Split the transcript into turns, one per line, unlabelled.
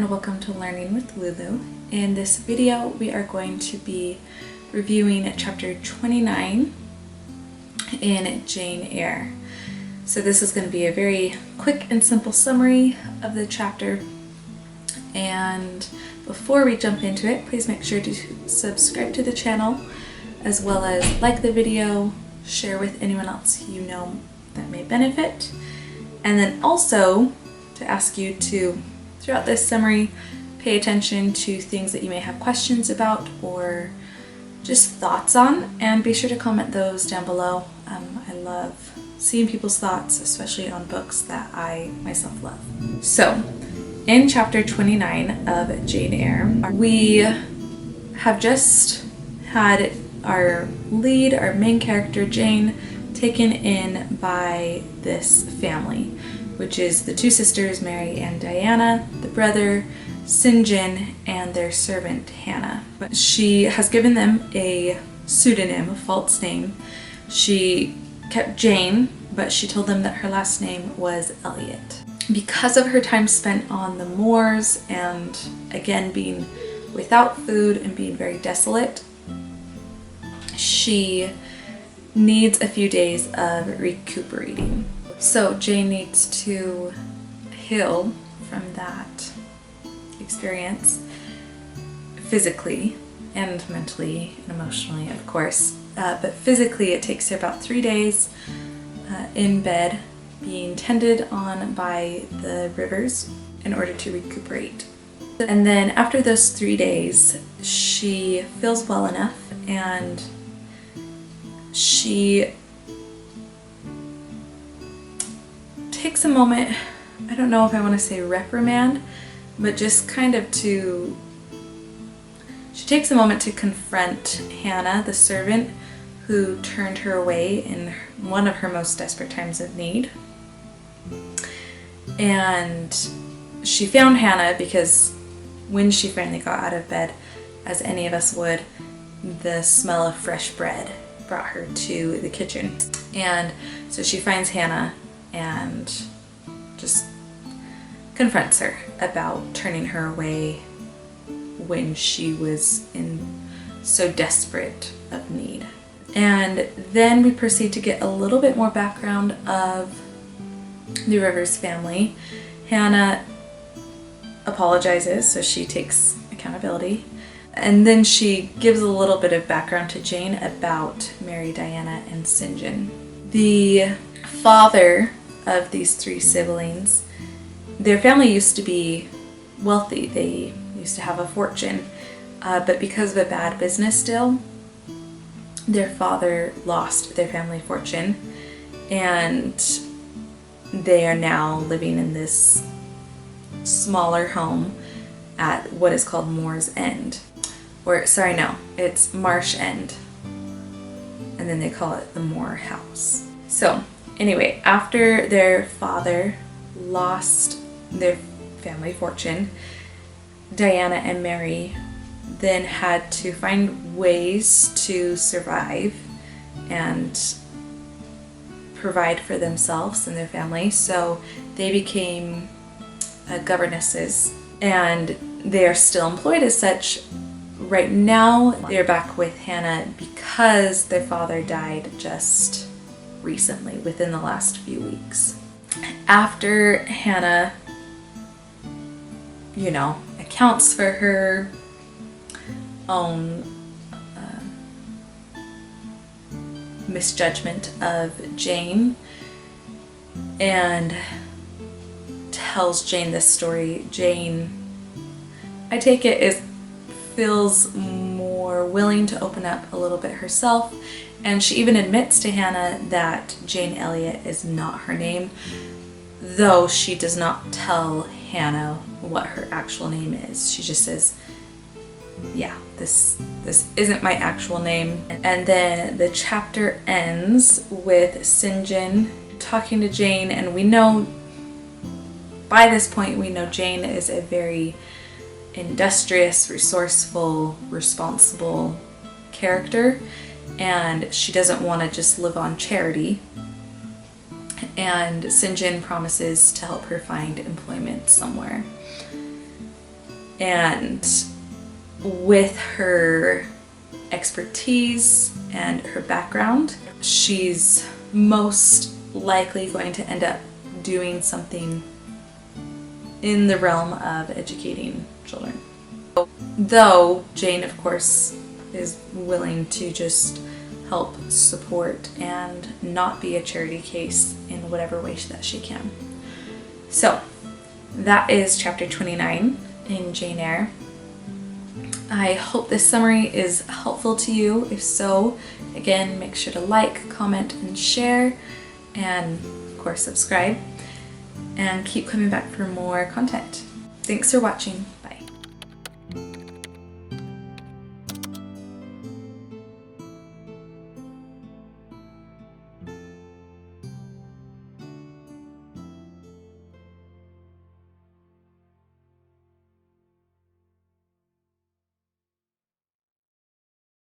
and welcome to Learning with Lulu. In this video we are going to be reviewing chapter 29 in Jane Eyre. So this is going to be a very quick and simple summary of the chapter, and before we jump into it, please make sure to subscribe to the channel as well as like the video, share with anyone else you know that may benefit, and then also to ask you to, throughout this summary, pay attention to things that you may have questions about or just thoughts on, and be sure to comment those down below. I love seeing people's thoughts, especially on books that I myself love. So, in chapter 29 of Jane Eyre, we have just had our lead, our main character, Jane, taken in by this family, which is the two sisters, Mary and Diana, the brother, St. John, and their servant, Hannah. But she has given them a pseudonym, a false name. She kept Jane, but she told them that her last name was Elliot. Because of her time spent on the moors and, again, being without food and being very desolate, she needs a few days of recuperating. So Jane needs to heal from that experience physically and mentally and emotionally, of course. But physically it takes her about 3 days in bed being tended on by the rivers in order to recuperate. And then after those 3 days, she feels well enough and she takes a moment, I don't know if I want to say reprimand, but just kind of she takes a moment to confront Hannah, the servant, who turned her away in one of her most desperate times of need. And she found Hannah because when she finally got out of bed, as any of us would, the smell of fresh bread brought her to the kitchen. And so she finds Hannah and just confronts her about turning her away when she was in so desperate of need. And then we proceed to get a little bit more background of the Rivers family. Hannah apologizes, so she takes accountability. And then she gives a little bit of background to Jane about Mary, Diana, and St. John. The father of these three siblings, their family used to be wealthy. They used to have a fortune, but because of a bad business deal, their father lost their family fortune, and they are now living in this smaller home at what is called Moor's End. Or, sorry, no, it's Marsh End. And then they call it the Moor House. So, anyway, after their father lost their family fortune, Diana and Mary then had to find ways to survive and provide for themselves and their family. So they became governesses, and they are still employed as such. Right now, they're back with Hannah because their father died just recently, within the last few weeks. After Hannah, accounts for her own misjudgment of Jane and tells Jane this story, Jane, I take it, feels more willing to open up a little bit herself, and she even admits to Hannah that Jane Elliot is not her name, though she does not tell Hannah what her actual name is. She just says, yeah, this isn't my actual name. And then the chapter ends with St. John talking to Jane, and we know, by this point, we know Jane is a very industrious, resourceful, responsible character, and she doesn't want to just live on charity. And St. John promises to help her find employment somewhere. And with her expertise and her background, she's most likely going to end up doing something in the realm of educating children. Though Jane, of course, is willing to just help support and not be a charity case in whatever way that she can. So that is chapter 29 in Jane Eyre. I hope this summary is helpful to you. If so, again, make sure to like, comment, and share, and of course subscribe, and keep coming back for more content. Thanks for watching.